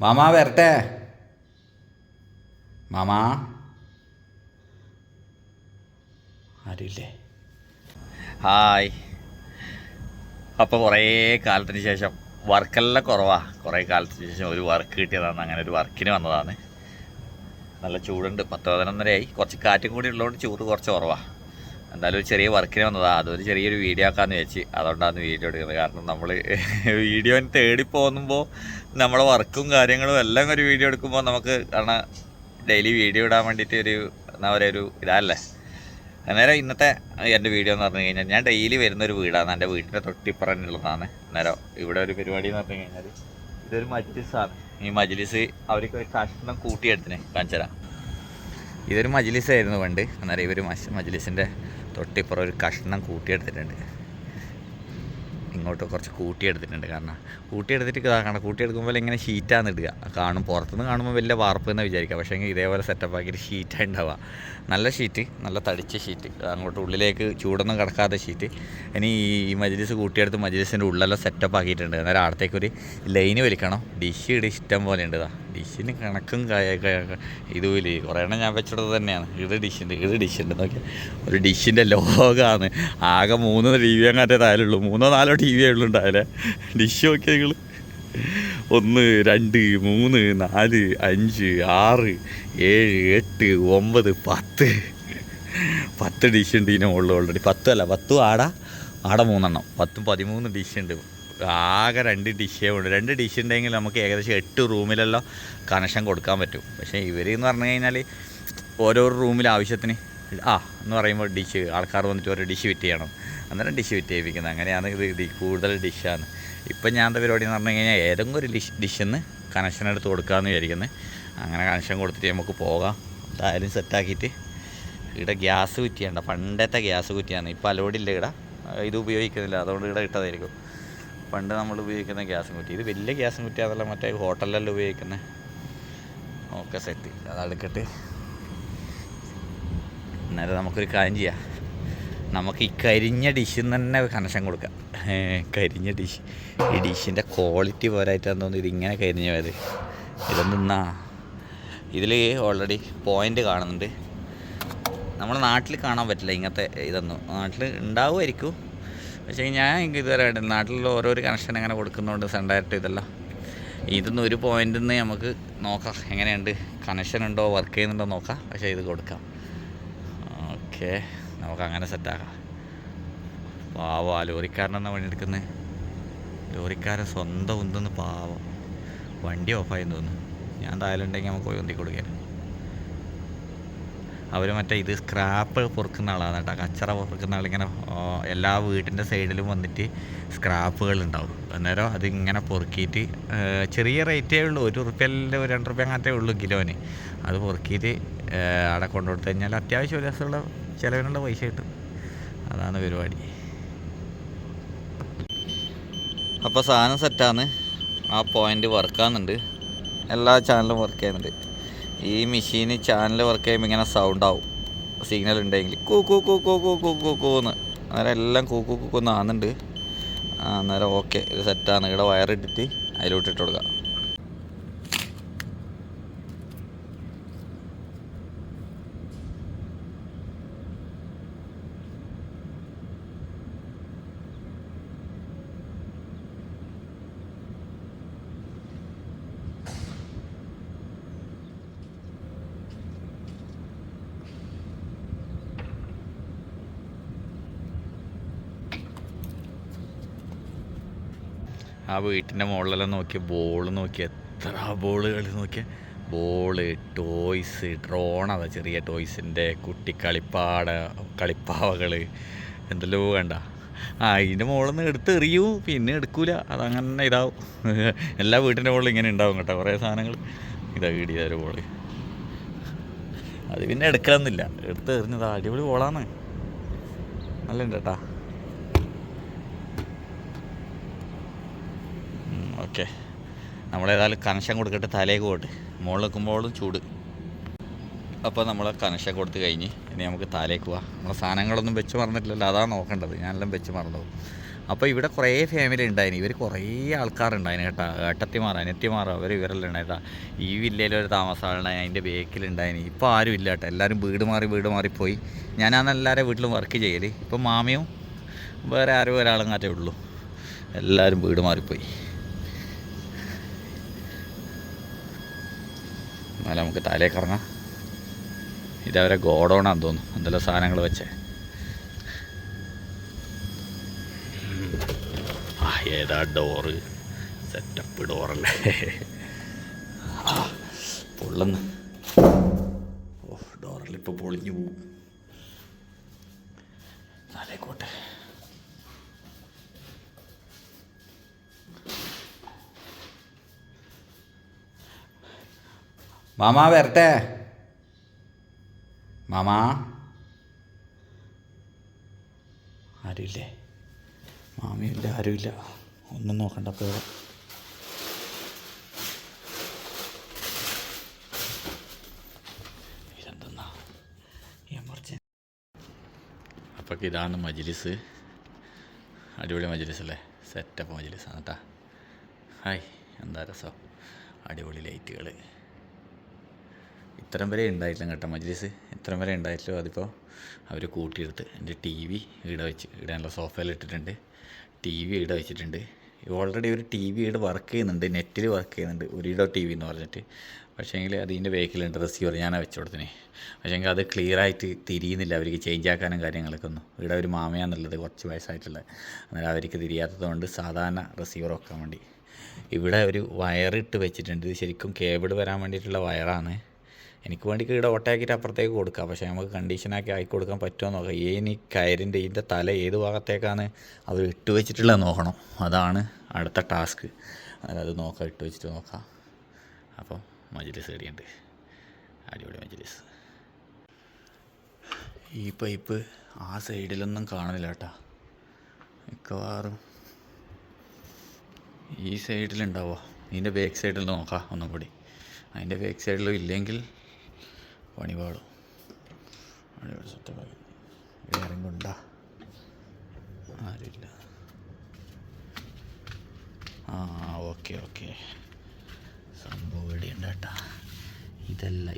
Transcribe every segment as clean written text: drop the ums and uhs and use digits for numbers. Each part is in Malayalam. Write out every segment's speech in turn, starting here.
മാമാ വരട്ടെ. മാമാ ആരുമില്ലേ? ഹായ്. അപ്പോൾ കുറേ കാലത്തിന് ശേഷം വർക്കെല്ലാം കുറവാണ്. കുറേ കാലത്തിന് ശേഷം ഒരു വർക്ക് കിട്ടിയതാണ്. അങ്ങനെ ഒരു വർക്കിന് വന്നതാണ്. നല്ല ചൂടുണ്ട്. 10-11:30 കുറച്ച് കാറ്റും കൂടി ഉള്ളതുകൊണ്ട് ചൂട് കുറച്ച് കുറവാണ്. എന്തായാലും ഒരു ചെറിയ വർക്കിന് വന്നതാണ്. അതൊരു ചെറിയൊരു വീഡിയോ ആക്കാമെന്ന് വെച്ച്. അതുകൊണ്ടാണ് വീഡിയോ എടുക്കുന്നത്. കാരണം നമ്മൾ വീഡിയോന് തേടി പോകുമ്പോൾ നമ്മളെ വർക്കും കാര്യങ്ങളും എല്ലാം ഒരു വീഡിയോ എടുക്കുമ്പോൾ നമുക്ക് കാരണം ഡെയിലി വീഡിയോ ഇടാൻ വേണ്ടിയിട്ട് എന്താ പറയുക ഒരു ഇതല്ലേ. അന്നേരം ഇന്നത്തെ എൻ്റെ വീഡിയോ എന്ന് പറഞ്ഞു കഴിഞ്ഞാൽ ഞാൻ ഡെയിലി വരുന്നൊരു വീടാണ്. എൻ്റെ വീട്ടിൻ്റെ തൊട്ടിപ്പുറന്നുള്ളതാണ്. അന്നേരം ഇവിടെ ഒരു പരിപാടി എന്ന് പറഞ്ഞു കഴിഞ്ഞാൽ ഇതൊരു മജ്ലിസാണ്. ഈ മജ്ലിസ് അവർക്ക് ഒരു കഷ്ണം കൂട്ടിയെടുത്തിനെ കാണിച്ചു തരാം. ഇതൊരു മജ്ലിസായിരുന്നു പണ്ട്. അന്നേരം ഇവർ മജ്ലിസിൻ്റെ തൊട്ടിപ്പുറം ഒരു കഷ്ണം കൂട്ടിയെടുത്തിട്ടുണ്ട്. ഇങ്ങോട്ട് കുറച്ച് കൂട്ടിയെടുത്തിട്ടുണ്ട്. കാരണം കൂട്ടിയെടുത്തിട്ട് കാരണം കൂട്ടിയെടുക്കുമ്പോൾ ഇങ്ങനെ ഷീറ്റാണ് ഇടുക. പുറത്തുനിന്ന് കാണുമ്പോൾ വലിയ വാർപ്പ് എന്ന് വിചാരിക്കുക. പക്ഷേ ഇതേപോലെ സെറ്റപ്പ് ആക്കിയിട്ട് ഷീറ്റാണ് ഉണ്ടാവുക. നല്ല ഷീറ്റ്, നല്ല തടിച്ച ഷീറ്റ്, അങ്ങോട്ട് ഉള്ളിലേക്ക് ചൂടൊന്നും കിടക്കാത്ത ഷീറ്റ്. ഇനി ഈ മജ്ലിസ് കൂട്ടിയെടുത്ത് മജ്ലിസിൻ്റെ ഉള്ളെല്ലാം സെറ്റപ്പ് ആക്കിയിട്ടുണ്ട്. അന്നേരം അടുത്തേക്കൊരു ലൈന് വലിക്കണം. ഡിഷ് ഇവിടെ ഇഷ്ടം പോലെ ഉണ്ട്. ഡിഷിന് കണക്കും ഇതുമില്ല. കുറേ എണ്ണം ഞാൻ വെച്ചെടുത്തത് തന്നെയാണ്. ഇത് ഡിഷുണ്ട് നോക്കിയാൽ ഒരു ഡിഷിൻ്റെ ലോകമാണ്. ആകെ 3 TV അങ്ങനത്തെ തായാലുള്ളൂ. 3-4 TV ഉള്ളൂ ഉണ്ടായാലേ. ഡിഷ് നോക്കിയാൽ നിങ്ങൾ 1 2 3 4 5 6 7 8 9 10 ഡിഷുണ്ട് ഇതിന് മുകളിൽ ഓൾറെഡി. 10 അല്ല 10 ആടെ 3 13 ഡിഷുണ്ട്. ആകെ 2 ഡിഷേ ഉണ്ട്. 2 ഡിഷ് ഉണ്ടെങ്കിൽ നമുക്ക് ഏകദേശം 8 റൂമിലെല്ലാം കണക്ഷൻ കൊടുക്കാൻ പറ്റും. പക്ഷേ ഇവർ എന്ന് പറഞ്ഞു കഴിഞ്ഞാൽ ഓരോ റൂമിൽ ആവശ്യത്തിന് എന്ന് പറയുമ്പോൾ ഡിഷ് ആൾക്കാർ വന്നിട്ട് ഓരോ ഡിഷ് ഫിറ്റ് ചെയ്യണം. അന്നേരം ഡിഷ് ഫിറ്റ് ചെയ്യിപ്പിക്കുന്നത്. അങ്ങനെയാണ് ഇത് കൂടുതൽ ഡിഷാണ്. ഇപ്പം ഞാൻ എന്താ പരിപാടി എന്ന് പറഞ്ഞു കഴിഞ്ഞാൽ ഏതെങ്കിലും ഒരു ഡിഷിന്ന് കണക്ഷൻ എടുത്ത് കൊടുക്കാമെന്ന് വിചാരിക്കുന്നത്. അങ്ങനെ കണക്ഷൻ കൊടുത്തിട്ട് നമുക്ക് പോകാം. എന്തായാലും സെറ്റാക്കിയിട്ട് ഇവിടെ ഗ്യാസ് കുറ്റിയാണ്. പണ്ടത്തെ ഗ്യാസ് കുറ്റിയാണ്. ഇപ്പോൾ അലോഡില്ല ഇവിടെ. ഇത് ഉപയോഗിക്കുന്നില്ല. അതുകൊണ്ട് ഇവിടെ ഇട്ടതായിരിക്കും. പണ്ട് നമ്മൾ ഉപയോഗിക്കുന്ന ഗ്യാസും കുറ്റി. ഇത് വലിയ ഗ്യാസും കുറ്റി. അതല്ല മറ്റേ ഹോട്ടലിലെല്ലാം ഉപയോഗിക്കുന്നത്. Okay set. അതെടുക്കട്ടെ. അന്നേരം നമുക്കൊരു കാര്യം ചെയ്യാം. നമുക്ക് ഈ കരിഞ്ഞ ഡിഷിൽ തന്നെ കണക്ഷൻ കൊടുക്കാം. കരിഞ്ഞ ഡിഷ്. ഈ ഡിഷിൻ്റെ ക്വാളിറ്റി പോരായിട്ടാന്ന് തോന്നുന്നു ഇതിങ്ങനെ കരിഞ്ഞു പോയത്. ഇതെന്താ ഇതിൽ ഓൾറെഡി പോയിൻ്റ് കാണുന്നുണ്ട്. നമ്മുടെ നാട്ടിൽ കാണാൻ പറ്റില്ല ഇങ്ങനത്തെ ഇതൊന്നും. നാട്ടിൽ ഉണ്ടാവുമായിരിക്കും. പക്ഷേ ഞാൻ ഇതുവരെ നാട്ടിലുള്ള ഓരോരോ കണക്ഷൻ എങ്ങനെ കൊടുക്കുന്നതുകൊണ്ട് സൺഡയറക്റ്റ് ഇതൊന്നും ഒരു പോയിൻ്റിൽ നിന്ന് നമുക്ക് നോക്കാം എങ്ങനെയുണ്ട്, കണക്ഷൻ ഉണ്ടോ, വർക്ക് ചെയ്യുന്നുണ്ടോ നോക്കാം. പക്ഷേ ഇത് കൊടുക്കാം. ഓക്കെ, നമുക്കങ്ങനെ സെറ്റാക്കാം. പാവം ലോറിക്കാരനെന്നാ പണിയെടുക്കുന്നത്. ലോറിക്കാരൻ സ്വന്തം ഉന്തെന്ന് പാവം. വണ്ടി ഓഫായെന്ന് തോന്നുന്നു. ഞാൻ തായാലുണ്ടെങ്കിൽ നമുക്ക് പോയി ഉന്തി കൊടുക്കാൻ. അവർ മറ്റേ ഇത് സ്ക്രാപ്പ് പൊറുക്കുന്ന ആളാണ് കേട്ടോ. കച്ചറ പൊറുക്കുന്ന ആളിങ്ങനെ എല്ലാ വീട്ടിൻ്റെ സൈഡിലും വന്നിട്ട് സ്ക്രാപ്പുകളുണ്ടാവും. അന്നേരം അതിങ്ങനെ പൊറുക്കിയിട്ട് ചെറിയ റേറ്റേ ഉള്ളൂ. 1 റുപ്യല്ലേ 2 റുപ്യ അങ്ങനത്തെ ഉള്ളൂ കിലോന്. അത് പൊറുക്കിയിട്ട് അവിടെ കൊണ്ടുകൊടുത്തു കഴിഞ്ഞാൽ അത്യാവശ്യം ഒരു ദിവസമുള്ള ചിലവിനുള്ള പൈസ കിട്ടും. അതാണ് പരിപാടി. അപ്പോൾ സാധനം സെറ്റാണ്. ആ പോയിൻ്റ് വർക്കാകുന്നുണ്ട്. എല്ലാ ചാനലും വർക്ക് ചെയ്യുന്നുണ്ട്. ഈ മെഷീന് ചാനൽ വർക്ക് ചെയ്യുമ്പോൾ ഇങ്ങനെ സൗണ്ട് ആവും. സിഗ്നൽ ഉണ്ടെങ്കിൽ കൂ കൂ കൂ കൂ കൂ കൂ കൂ കൂന്ന്. അന്നേരം എല്ലാം കൂ കൂ കൂന്ന് ആകുന്നുണ്ട്. അന്നേരം ഓക്കെ, ഇത് സെറ്റാണ്. ഇവിടെ വയറിട്ടിട്ട് അതിലോട്ടിട്ട് കൊടുക്കാം. ആ വീട്ടിൻ്റെ മുകളിലെല്ലാം നോക്കിയ ബോൾ നോക്കിയ എത്ര ബോളുകൾ നോക്കിയ ബോള്, ടോയ്സ്, ഡ്രോൺ, അതാ ചെറിയ ടോയ്സിൻ്റെ കുട്ടി കളിപ്പാവകൾ എന്തെല്ലോ വേണ്ട. ഇതിൻ്റെ മുകളിൽ നിന്ന് എടുത്ത് എറിയൂ, പിന്നെ എടുക്കൂല. അതങ്ങനെ ഇതാവും. എല്ലാ വീട്ടിൻ്റെ മുകളിൽ ഇങ്ങനെ ഉണ്ടാവും കേട്ടോ കുറേ സാധനങ്ങൾ. ഇതാ വീടിയൊരു ബോള്. അത് പിന്നെ എടുക്കണമെന്നില്ല, എടുത്ത് എറിഞ്ഞതാ. അടിപൊളി ബോളാണ്, നല്ല ഉണ്ട് കേട്ടാ. ഓക്കെ, നമ്മളേതായാലും കണക്ഷൻ കൊടുക്കട്ടെ. തലേക്ക് പോട്ടെ. മുകളിൽ നിൽക്കുമ്പോഴും ചൂട്. അപ്പോൾ നമ്മൾ കണക്ഷൻ കൊടുത്ത് കഴിഞ്ഞ് ഇനി നമുക്ക് താലേക്ക് പോവാം. നമ്മളെ സാധനങ്ങളൊന്നും വെച്ച് മറന്നിട്ടില്ലല്ലോ, അതാണ് നോക്കേണ്ടത്. ഞാനെല്ലാം വെച്ച് മറന്നു. അപ്പോൾ ഇവിടെ കുറേ ഫാമിലി ഉണ്ടായിന്, ഇവർ കുറേ ആൾക്കാരുണ്ടായിന് കേട്ടോ, ഏട്ടത്തിമാർ അനിയത്തിമാർ ഇവരെല്ലാം ഉണ്ടായിട്ടാ. ഈ വില്ലയിലൊരു താമസമുണ്ടായി, അതിൻ്റെ ബേക്കിലുണ്ടായിന്. ഇപ്പോൾ ആരും ഇല്ല കേട്ടോ, എല്ലാവരും വീട് മാറിപ്പോയി. ഞാനാണ് എല്ലാവരും വീട്ടിലും വർക്ക് ചെയ്യൽ. ഇപ്പം മാമിയും വേറെ ആരും ഒരാളും കാറ്റേ ഉള്ളൂ, എല്ലാവരും വീട് മാറിപ്പോയി. എന്നാലും നമുക്ക് തലയൊക്കെ ഇറങ്ങാം. ഇതവരെ ഗോഡൗണാന്ന് തോന്നുന്നു, എന്തെല്ലാം സാധനങ്ങൾ വെച്ചേ. ഏതാ ഡോറ്, സെറ്റപ്പ് ഡോറല്ലേ. പൊള്ളുന്നു. ഓ, ഡോറെല്ലാം ഇപ്പോൾ പൊളിഞ്ഞു പോവും. നാലേക്കോട്ടെ. മാമാ വരട്ടെ, മാമാ. ആരുമില്ലേ? മാമിയില്ല, ആരുമില്ല. ഒന്നും നോക്കണ്ട. അപ്പോൾ ഇതെന്തെന്നാ എമർജൻസി. അപ്പോൾ ഇതാണ് മജ്ലിസ്. അടിപൊളി മജ്ലിസ് അല്ലേ, സെറ്റപ്പ് മജ്ലിസാണ് കേട്ടോ. ഹായ്, എന്താ രസം, അടിപൊളി ലൈറ്റുകൾ. ഇത്രയും വരെ ഉണ്ടായിട്ടില്ല കേട്ടോ മജ്ലിസ്, ഇത്രയും വരെ ഉണ്ടായിട്ടില്ല. അതിപ്പോൾ അവർ കൂട്ടിയെടുത്ത് എൻ്റെ ടി വി ഇവിടെ വെച്ച്, ഇടാനുള്ള സോഫയിൽ ഇട്ടിട്ടുണ്ട്. ടി വി ഇവിടെ വെച്ചിട്ടുണ്ട്. ഓൾറെഡി ഒരു ടി വി ഇവിടെ വർക്ക് ചെയ്യുന്നുണ്ട്, നെറ്റിൽ വർക്ക് ചെയ്യുന്നുണ്ട്, ഒരിടോ ടി വി എന്ന് പറഞ്ഞിട്ട്. പക്ഷേങ്കിൽ അതിൻ്റെ ബേക്കിലുണ്ട് റിസീവർ, ഞാനാണ് വെച്ച് കൊടുത്തിന്. പക്ഷേങ്കിൽ അത് ക്ലിയറായിട്ട് തിരിയുന്നില്ല, അവർക്ക് ചേഞ്ച് ആക്കാനും കാര്യങ്ങളൊക്കെ ഒന്നും. ഇവിടെ ഒരു മാമയാന്നുള്ളത്, കുറച്ച് വയസ്സായിട്ടുള്ള, അന്നേരം അവർക്ക് തിരിയാത്തത് കൊണ്ട് സാധാരണ റിസീവർ വെക്കാൻ വേണ്ടി ഇവിടെ ഒരു വയറിട്ട് വെച്ചിട്ടുണ്ട്. ഇത് ശരിക്കും കേബിൾ വരാൻ വേണ്ടിയിട്ടുള്ള വയറാണ്. എനിക്ക് വേണ്ടി ഇവിടെ ഓട്ടയാക്കിയിട്ട് അപ്പുറത്തേക്ക് കൊടുക്കാം, പക്ഷേ നമുക്ക് കണ്ടീഷനാക്കി ആക്കി കൊടുക്കാൻ പറ്റുമോ നോക്കാം. ഈ കയറിൻ്റെ ഇതിൻ്റെ തല ഏത് ഭാഗത്തേക്കാണ് അവർ ഇട്ട് വെച്ചിട്ടുള്ളത് നോക്കണം, അതാണ് അടുത്ത ടാസ്ക്. അത് നോക്കാം, ഇട്ട് വെച്ചിട്ട് നോക്കാം. അപ്പം മജ്ലിസ് റെഡിയുണ്ട്, അടിപൊളി മജ്ലിസ്. ഈ പൈപ്പ് ആ സൈഡിലൊന്നും കാണുന്നില്ല കേട്ടോ, മിക്കവാറും ഈ സൈഡിലുണ്ടാവുമോ. ഇതിൻ്റെ ബാക്ക് സൈഡിൽ നോക്കാം ഒന്നും കൂടി. അതിൻ്റെ ബാക്ക് സൈഡിലും ഇല്ലെങ്കിൽ പണി പാടും. അടിപൊളി സെറ്റപ്പാക്കി. വേറെ കൊണ്ടാ ആരുമില്ല. ആ, ഓക്കെ. സംഭവം ഇവിടെ ഉണ്ട് കേട്ടാ.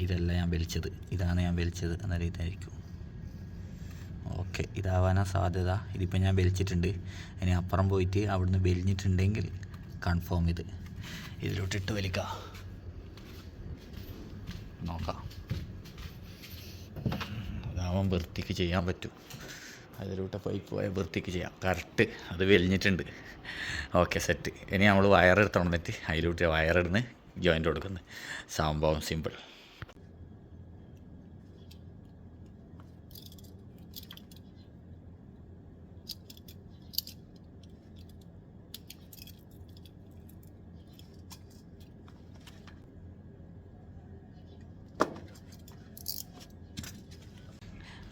ഇതല്ല ഞാൻ വലിച്ചത്, ഇതാണ് ഞാൻ വലിച്ചത്. അന്നേരം ഇതായിരിക്കും. ഓക്കെ, ഇതാവാനാ സാധ്യത. ഇതിപ്പോൾ ഞാൻ വലിച്ചിട്ടുണ്ട്. ഇനി അപ്പുറം പോയിട്ട് അവിടുന്ന് വലിഞ്ഞിട്ടുണ്ടെങ്കിൽ കൺഫേം ഇതിലോട്ടിട്ട് വലിക്കാം. നോക്കാം, അതാവാൻ വൃത്തിക്ക് ചെയ്യാൻ പറ്റും. അതിലൂടെ പൈപ്പ് പോയാൽ വൃത്തിക്ക് ചെയ്യാം. കറക്റ്റ് അത് വലിഞ്ഞിട്ടുണ്ട്. Okay, set. ഇനി നമ്മൾ വയറെടുത്തോണ്ടിട്ട് അതിലൂടെ വയറിടുന്ന് ജോയിൻ്റ് കൊടുക്കുന്നത്. സംഭവം സിമ്പിൾ.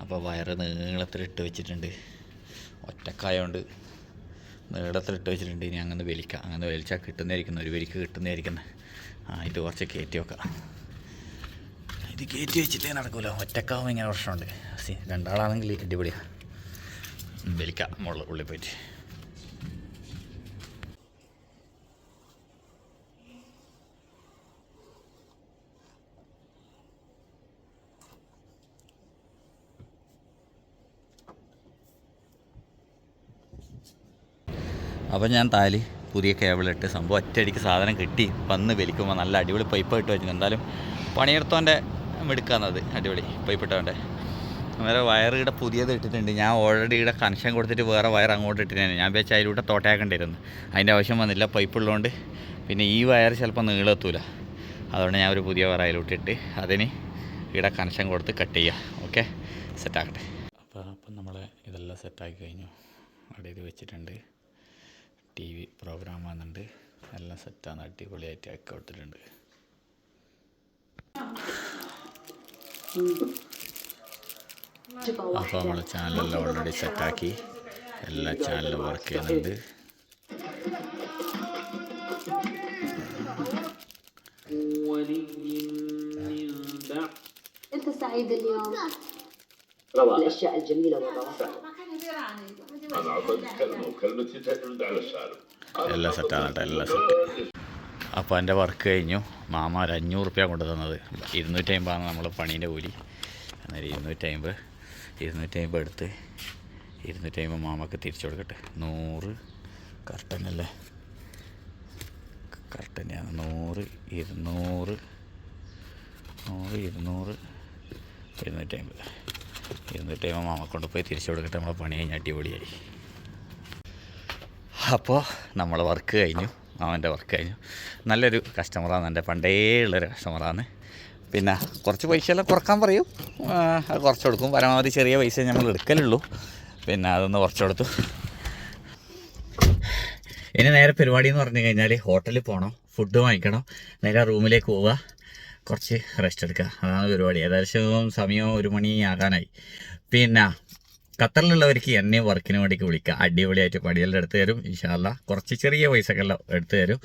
അപ്പോൾ വയറ് നീളത്തിലിട്ട് വെച്ചിട്ടുണ്ട്. ഒറ്റക്കായതുകൊണ്ട് നീളത്തിലിട്ട് വെച്ചിട്ടുണ്ട്. ഇനി അങ്ങനെ വലിക്കാം. അങ്ങനെ വലിച്ചാൽ കിട്ടുന്നതായിരിക്കുന്നു, ഒരു വലിക്ക് കിട്ടുന്നതായിരിക്കുന്നത്. ഇത് കുറച്ച് കയറ്റി വെക്കാം. ഇത് കയറ്റി വെച്ചിട്ടേ നടക്കില്ല, ഒറ്റക്കാവുമ്പോൾ ഇങ്ങനെ പ്രശ്നമുണ്ട്. രണ്ടാളാണെങ്കിൽ അടിപൊളിയാണ്. വലിക്കാം ഉള്ളിൽ പോയിട്ട്. അപ്പോൾ ഞാൻ താലി പുതിയ കേബിളിട്ട് സംഭവം ഒറ്റയടിക്ക് സാധനം കിട്ടി. വന്ന് വലിക്കുമ്പോൾ നല്ല അടിപൊളി പൈപ്പ് ഇട്ട് വെച്ചു. എന്തായാലും പണിയെടുത്തോൻ്റെ എടുക്കാന്നത് അടിപൊളി പൈപ്പ് ഇട്ടവൻ്റെ. അന്നേരം വയർ ഇവിടെ പുതിയത് ഇട്ടിട്ടുണ്ട്. ഞാൻ ഓൾറെഡി ഇവിടെ കണക്ഷൻ കൊടുത്തിട്ട് വേറെ വയർ അങ്ങോട്ട് ഇട്ടിട്ടാണ്. ഞാൻ വെച്ചാൽ അതിലൂടെ തോട്ടയാക്കേണ്ടിയിരുന്നു, അതിൻ്റെ ആവശ്യം വന്നില്ല പൈപ്പ് ഉള്ളതുകൊണ്ട്. പിന്നെ ഈ വയർ ചിലപ്പോൾ നീളെത്തൂല, അതുകൊണ്ട് ഞാൻ ഒരു പുതിയ വയർ അതിലോട്ടിട്ട് അതിന് ഇവിടെ കണക്ഷൻ കൊടുത്ത് കട്ട് ചെയ്യുക. ഓക്കെ, സെറ്റാക്കട്ടെ. അപ്പം നമ്മൾ ഇതെല്ലാം സെറ്റാക്കി കഴിഞ്ഞു. അവിടെ ഇത് വെച്ചിട്ടുണ്ട്. ടി വി പ്രോഗ്രാം വന്നിട്ടുണ്ട്. എല്ലാം സെറ്റാണ്, അടിപൊളിയായിട്ട് ആക്കി കൊടുത്തിട്ടുണ്ട്. അപ്പോൾ നമ്മൾ ചാനലെല്ലാം ഓൾറെഡി സെറ്റാക്കി, എല്ലാ ചാനലും വർക്ക് ചെയ്യുന്നുണ്ട്. انت سعيد اليوم؟ الاشياء الجميله والروائع എല്ലാം സെറ്റാണ് കേട്ടോ, എല്ലാം സെറ്റ്. അപ്പോൾ എൻ്റെ വർക്ക് കഴിഞ്ഞു. മാമ ഒരു 500 റുപ്യ കൊണ്ടു തന്നത്. 250 നമ്മൾ പണീൻ്റെ കൂലി. അന്നേരം 250 എടുത്ത് 250 മാമക്ക് തിരിച്ചു കൊടുക്കട്ടെ. 100 കറക്റ്റല്ലേ, കറക്റ്റ് തന്നെയാണ്. 100 200 250 മാമ കൊണ്ടുപോയി തിരിച്ചു കൊടുക്കട്ടെ. നമ്മളെ പണി കഴിഞ്ഞ് അടിപൊളിയായി. അപ്പോൾ നമ്മൾ വർക്ക് കഴിഞ്ഞു, അവൻ്റെ വർക്ക് കഴിഞ്ഞു. നല്ലൊരു കസ്റ്റമറാണ്, എൻ്റെ പണ്ടേ ഉള്ളൊരു കസ്റ്റമറാണ്. പിന്നെ കുറച്ച് പൈസയെല്ലാം കുറക്കാൻ പറയും, അത് കുറച്ച് കൊടുക്കും. പരമാവധി ചെറിയ പൈസ നമ്മൾ എടുക്കലുള്ളൂ. പിന്നെ അതൊന്ന് കുറച്ച് കൊടുത്തു. ഇനി നേരെ പരിപാടി എന്ന് പറഞ്ഞു കഴിഞ്ഞാൽ ഹോട്ടലിൽ പോകണം, ഫുഡ് വാങ്ങിക്കണം, നേരെ റൂമിലേക്ക് പോവുക, കുറച്ച് റെസ്റ്റ് എടുക്കുക. അതാണ് പരിപാടി. ഏകദേശം സമയം 1 മണി ആകാനായി. പിന്നെ ഖത്തറിലുള്ളവർക്ക് എന്നെ വർക്കിന് വേണ്ടിക്ക് വിളിക്കുക. അടിപൊളിയായിട്ട് പണിയെല്ലാം എടുത്തു തരും ഇൻഷാ അല്ലാ. കുറച്ച് ചെറിയ പൈസക്കെല്ലാം എടുത്തു തരും.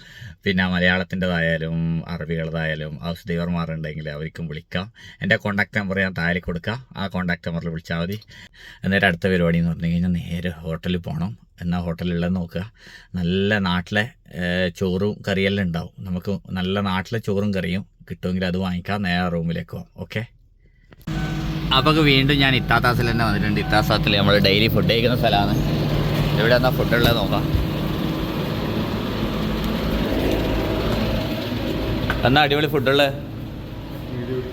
പിന്നെ മലയാളത്തിൻ്റെതായാലും അറബികളതായാലും ഹൗസ് ഡ്രൈവർമാരുണ്ടെങ്കിൽ അവർക്കും വിളിക്കാം. എൻ്റെ കോൺടാക്ട് നമ്പർ ഞാൻ താഴെ കൊടുക്കാം. ആ കോൺടാക്ട് നമ്പറിൽ വിളിച്ചാൽ മതി. അന്നേരം അടുത്ത പരിപാടി എന്ന് പറഞ്ഞു കഴിഞ്ഞാൽ നേരെ ഹോട്ടലിൽ പോകണം. എന്നാൽ ഹോട്ടലിലുള്ളത് നോക്കുക. നല്ല നാട്ടിലെ ചോറും കറിയെല്ലാം ഉണ്ടാവും. നമുക്ക് നല്ല നാട്ടിലെ ചോറും കറിയും കിട്ടുമെങ്കിൽ അത് വാങ്ങിക്കാം. നേരെ റൂമിലേക്ക് പോകാം. ഓക്കെ. അപ്പോൾ വീണ്ടും ഞാൻ ഇത്താത്താസിൽ തന്നെ വന്നിട്ടുണ്ട്. ഇത്താസാത്തിൽ നമ്മൾ ഡെയിലി ഫുഡ് കഴിക്കുന്ന സ്ഥലമാണ്. ഇവിടെ എന്നാ ഫുഡുള്ളത് നോക്കാം. എന്നാ അടിപൊളി ഫുഡുള്ളത്?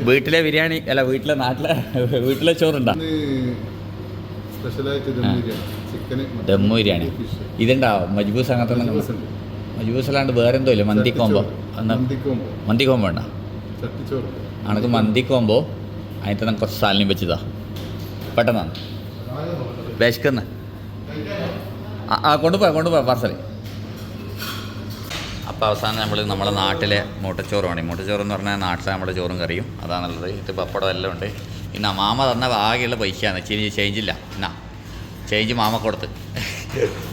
വീട്ടിലെ ബിരിയാണി അല്ല, വീട്ടിലെ ചോറുണ്ടോ? ദമ്മു ബിരിയാണി ഇതുണ്ടാവും. മജ്ബൂസ് അങ്ങനത്തെ മജ്ബൂസല്ലാണ്ട് വേറെ എന്തോ ഇല്ല. മന്തി കോമ്പോ ഉണ്ടോ? അനക്ക് മന്തി കോമ്പോ അതിന് തന്നെ കുറച്ച് സാലിനും വെച്ചതാ. പെട്ടെന്നാണ് വിശക്കുന്ന. കൊണ്ടുപോയി പാർസൽ. അപ്പോൾ അവസാനം നമ്മളെ നാട്ടിലെ മുട്ടച്ചോറ് വേണം. മുട്ടച്ചോറ് എന്ന് പറഞ്ഞാൽ നാട്ടിലെ നമ്മുടെ ചോറും കറിയും അതാണുള്ളത്. ഇത് പപ്പടം എല്ലാം ഉണ്ട്. ഇന്ന് മാമ തന്ന ആകെയുള്ള പൈസയാണ്. ചേഞ്ചില്ല. എന്നാ ചേഞ്ച് മാമ കൊടുത്ത്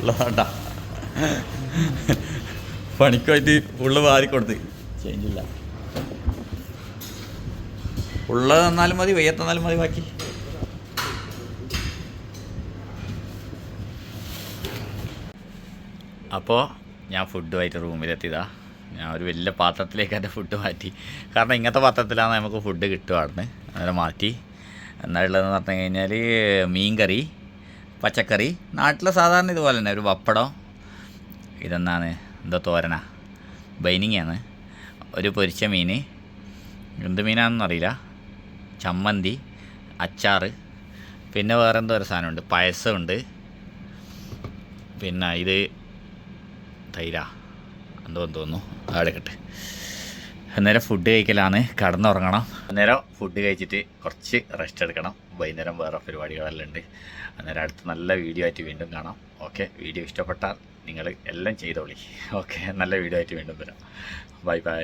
ഉള്ളതാണ്ടാ. പണിക്കുമായിട്ട് ഫുള്ള് വാരി കൊടുത്ത് ചേഞ്ചില്ല. ഉള്ളത് തന്നാലും മതി, വയ്യ തന്നാലും മതി. ബാക്കി അപ്പോൾ ഞാൻ ഫുഡുമായിട്ട് റൂമിലെത്തിയതാ. ഞാൻ ഒരു വലിയ പാത്രത്തിലേക്ക് എൻ്റെ ഫുഡ് മാറ്റി. കാരണം ഇങ്ങനത്തെ പാത്രത്തിലാണ് നമുക്ക് ഫുഡ് കിട്ടുവായിരുന്നു. അങ്ങനെ മാറ്റി. എന്നാലുള്ളതെന്ന് പറഞ്ഞു കഴിഞ്ഞാൽ മീൻ കറി, പച്ചക്കറി, നാട്ടിലെ സാധാരണ ഇതുപോലെ തന്നെ ഒരു പപ്പടം, ഇതെന്താണ് എന്തോ തോരനാ, ബൈനിങ്ങാണ്, ഒരു പൊരിച്ച മീൻ, എന്ത് മീനാണെന്ന് അറിയില്ല, ചമ്മന്തി, അച്ചാറ്, പിന്നെ വേറെ എന്തോ ഒരു സാധനമുണ്ട്, പായസമുണ്ട്, പിന്നെ ഇത് തൈര എന്തോ തോന്നുന്നു. അവിടെ കിട്ട്. അന്നേരം ഫുഡ് കഴിക്കലാണ്. കടന്നുറങ്ങണം. അന്നേരം ഫുഡ് കഴിച്ചിട്ട് കുറച്ച് റെസ്റ്റ് എടുക്കണം. വൈകുന്നേരം വേറെ പരിപാടികളെല്ലാം ഉണ്ട്. അന്നേരം അടുത്ത് നല്ല വീഡിയോ ആയിട്ട് വീണ്ടും കാണാം. ഓക്കെ. വീഡിയോ ഇഷ്ടപ്പെട്ടാൽ നിങ്ങൾ എല്ലാം ചെയ്തോളി. ഓക്കെ. നല്ല വീഡിയോ ആയിട്ട് വീണ്ടും വരാം. Bye bye.